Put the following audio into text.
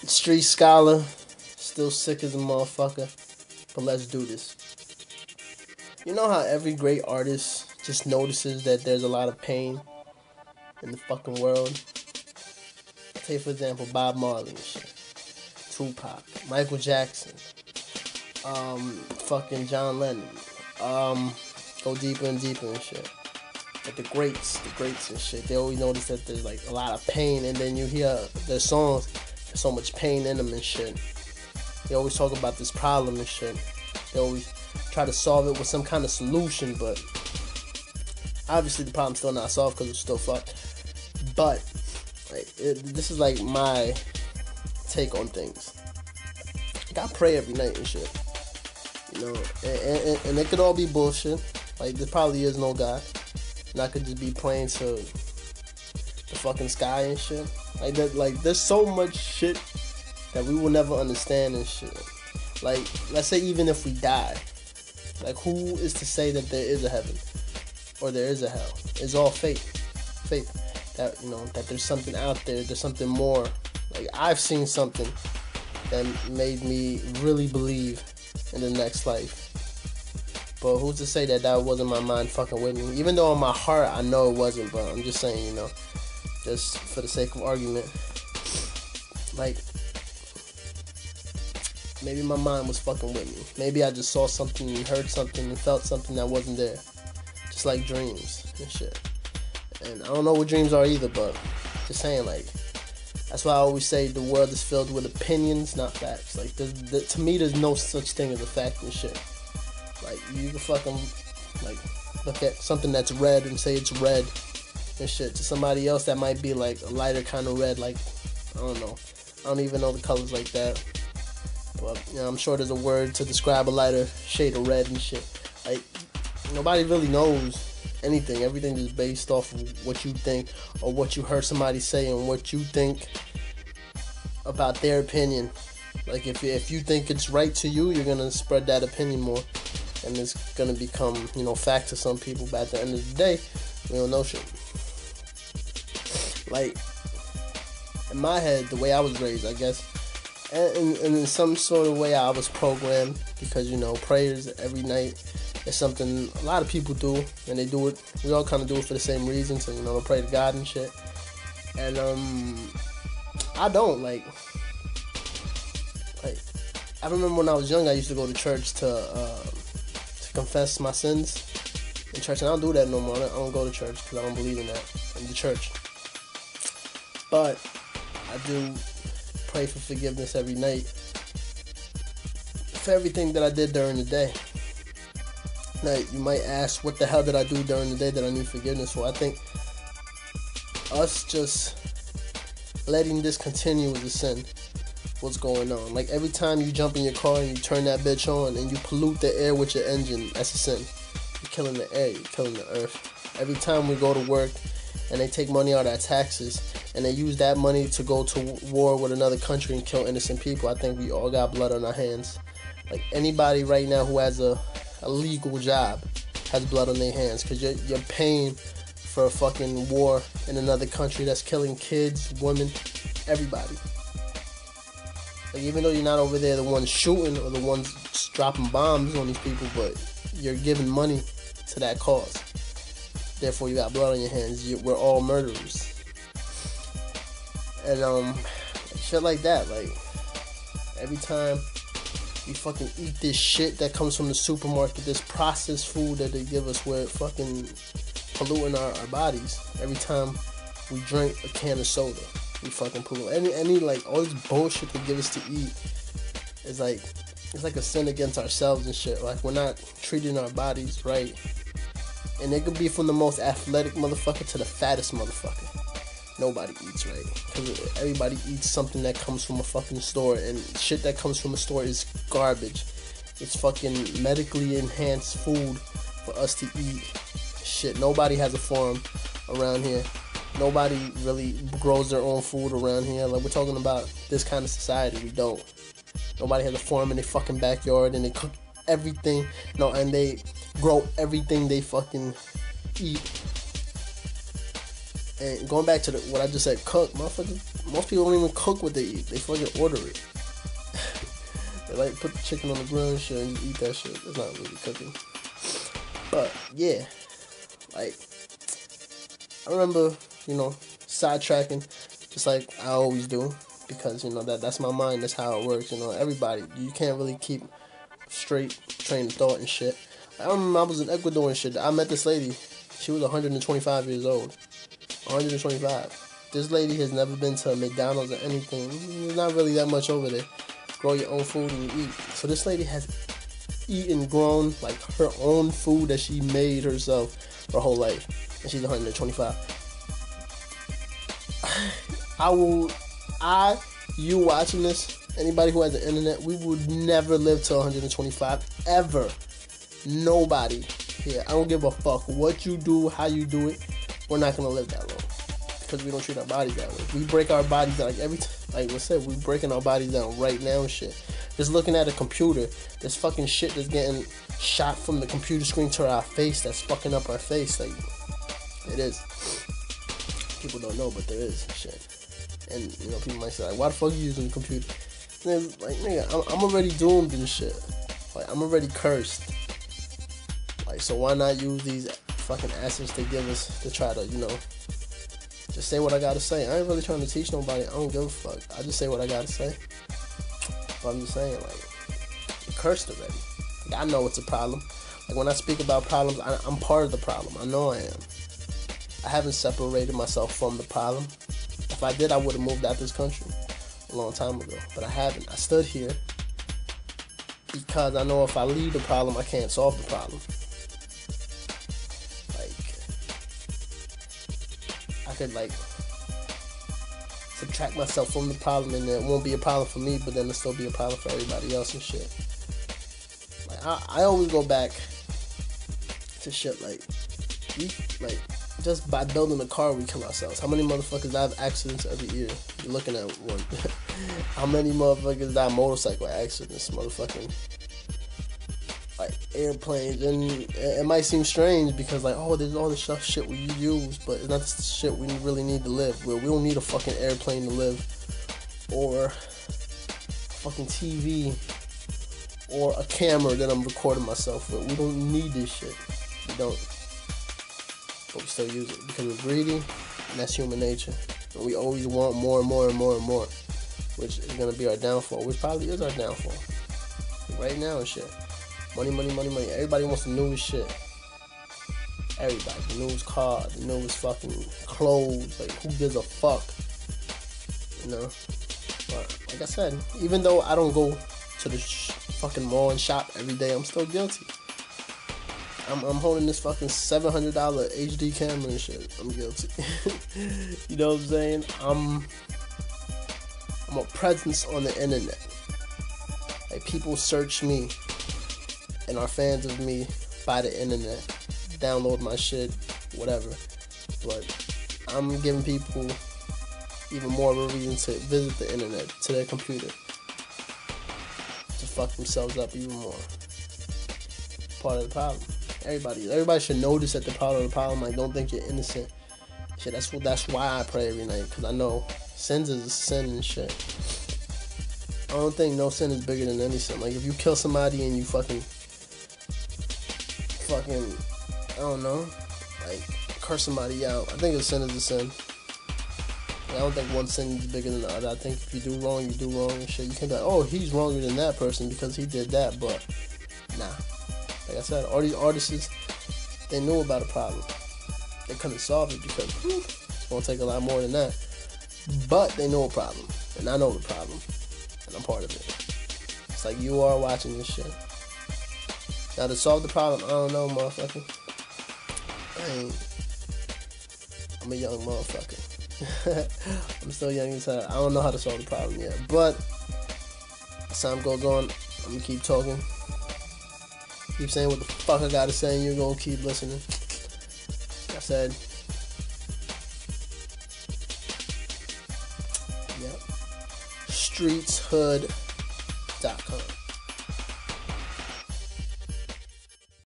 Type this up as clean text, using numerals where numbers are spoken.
Street scholar, still sick as a motherfucker, but let's do this. You know how every great artist just notices that there's a lot of pain in the fucking world? Take for example Bob Marley and shit, Tupac, Michael Jackson, fucking John Lennon, go deeper and deeper and shit. Like the greats and shit, they always notice that there's like a lot of pain, and then you hear their songs, there's so much pain in them and shit. They always talk about this problem and shit. They always try to solve it with some kind of solution, but obviously the problem's still not solved because it's still fucked. But this is like my take on things. Like, I pray every night and shit, you know, and it could all be bullshit. Like, there probably is no God, and I could just be praying to the fucking sky and shit. Like that, like there's so much shit that we will never understand and shit. Like, let's say even if we die, like who is to say that there is a heaven or there is a hell? It's all faith. That, you know, that there's something out there, there's something more. Like, I've seen something that made me really believe in the next life. But who's to say that that wasn't my mind fucking with me? Even though in my heart I know it wasn't, but I'm just saying, you know, just for the sake of argument. Like, maybe my mind was fucking with me. Maybe I just saw something and heard something and felt something that wasn't there. Just like dreams and shit. And I don't know what dreams are either, but just saying, like, that's why I always say the world is filled with opinions, not facts. Like, to me, there's no such thing as a fact and shit. Like, you can fucking, like, look at something that's red and say it's red and shit. To somebody else, that might be, like, a lighter kind of red. Like, I don't know. I don't even know the colors like that. But, you know, I'm sure there's a word to describe a lighter shade of red and shit. Like, nobody really knows anything. Everything is based off of what you think or what you heard somebody say and what you think about their opinion. Like, if you think it's right to you, you're gonna spread that opinion more, and it's gonna become, you know, fact to some people. But at the end of the day, we don't know shit. Like, in my head, the way I was raised, I guess, and in some sort of way I was programmed, because, you know, prayers every night is something a lot of people do, and they do it, we all kind of do it for the same reason, so, you know, to pray to God and shit. And I don't, like, I remember when I was young, I used to go to church to confess my sins in church, and I don't do that no more. I don't go to church because I don't believe in that, in the church. But I do pray for forgiveness every night for everything that I did during the day. Now, you might ask, what the hell did I do during the day that I need forgiveness for? I think us just letting this continue is a sin. What's going on? Like, every time you jump in your car and you turn that bitch on and you pollute the air with your engine, that's a sin. You're killing the air, you're killing the earth. Every time we go to work and they take money out of our taxes and they use that money to go to war with another country and kill innocent people, I think we all got blood on our hands. Like, anybody right now who has a legal job has blood on their hands, because you're paying for a fucking war in another country that's killing kids, women, everybody. Like, even though you're not over there the ones shooting or the ones dropping bombs on these people, but you're giving money to that cause. Therefore, you got blood on your hands. We're all murderers. And shit like that. Like, every time we fucking eat this shit that comes from the supermarket, this processed food that they give us, where it fucking polluting our bodies. Every time we drink a can of soda, we fucking pollute. Any like, all this bullshit they give us to eat is like, it's like a sin against ourselves and shit. Like, we're not treating our bodies right. And it could be from the most athletic motherfucker to the fattest motherfucker. Nobody eats right, because everybody eats something that comes from a fucking store, and shit that comes from a store is garbage. It's fucking medically enhanced food for us to eat. Shit, nobody has a farm around here. Nobody really grows their own food around here. Like, we're talking about this kind of society. We don't. Nobody has a farm in their fucking backyard, and they cook everything. No, and they grow everything they fucking eat. And going back to what I just said, cook, motherfuckers, most people don't even cook what they eat. They fucking order it. They like put the chicken on the grill and shit and you eat that shit. It's not really cooking. But yeah, like I remember, sidetracking just like I always do, because that's my mind. That's how it works. Everybody, you can't really keep straight train of thought and shit. I remember I was in Ecuador and shit. I met this lady. She was 125 years old. 125. This lady has never been to a McDonald's or anything. There's not really that much over there. Grow your own food and you eat. So this lady has eaten, grown like her own food that she made herself her whole life, and she's 125. You watching this, anybody who has the internet, we would never live to 125 ever. Nobody here. I don't give a fuck what you do, how you do it. We're not gonna live that long because we don't treat our bodies that way. We break our bodies down like we said, we breaking our bodies down right now and shit. Just looking at a computer, this fucking shit that's getting shot from the computer screen to our face, that's fucking up our face. Like, it is. People don't know, but there is shit. And people might say like, why the fuck are you using the computer? And then, like, nigga, I'm already doomed and shit. Like, I'm already cursed. Like, so why not use these fucking assets they give us to try to, just say what I gotta say. I ain't really trying to teach nobody. I don't give a fuck. I just say what I gotta say. But I'm just saying, like, I'm cursed already. Like, I know it's a problem. Like, when I speak about problems, I'm part of the problem. I know I am. I haven't separated myself from the problem. If I did, I would have moved out this country a long time ago. But I haven't. I stood here because I know if I leave the problem, I can't solve the problem. I could subtract myself from the problem, and it won't be a problem for me, but then it'll still be a problem for everybody else and shit. Like I always go back to shit like just by building a car we kill ourselves. How many motherfuckers die of accidents every year? You're looking at one. How many motherfuckers die of motorcycle accidents? Motherfucking like airplanes. And it might seem strange because like, oh, there's all this shit we use, but it's not the shit we really need to live. We don't need a fucking airplane to live, or fucking TV, or a camera that I'm recording myself with. We don't need this shit. We don't. But we still use it because we're greedy, and that's human nature. And we always want more and more and more and more, which is gonna be our downfall, which probably is our downfall right now and shit. Money, money, money, money. Everybody wants the newest shit. Everybody. The newest car, the newest fucking clothes. Like, who gives a fuck? But, like I said, even though I don't go to the fucking mall and shop every day, I'm still guilty. I'm holding this fucking $700 HD camera and shit. I'm guilty. You know what I'm saying? I'm a presence on the internet. Like, people search me and are fans of me by the internet, download my shit, whatever. But I'm giving people even more of a reason to visit the internet, to their computer, to fuck themselves up even more. Part of the problem. Everybody should notice that they're part of the problem. Like, don't think you're innocent. Shit, that's why I pray every night, because I know sins is a sin and shit. I don't think no sin is bigger than any sin. Like, if you kill somebody and you fucking, I don't know, like, curse somebody out, I think a sin is a sin. I don't think one sin is bigger than the other. I think if you do wrong, you do wrong and shit. You can't be like, oh, he's wronger than that person because he did that, but nah. Like I said, all these artists, they knew about a problem. They couldn't solve it because it's gonna take a lot more than that. But they know a problem, and I know the problem, and I'm part of it. It's like you are watching this shit. Now to solve the problem, I don't know, motherfucker. I'm a young motherfucker. I'm still young as hell. I don't know how to solve the problem yet. But as time goes on, I'm gonna keep talking. Keep saying what the fuck I gotta say, and you're gonna keep listening. Like I said, yep. Streetshood.com.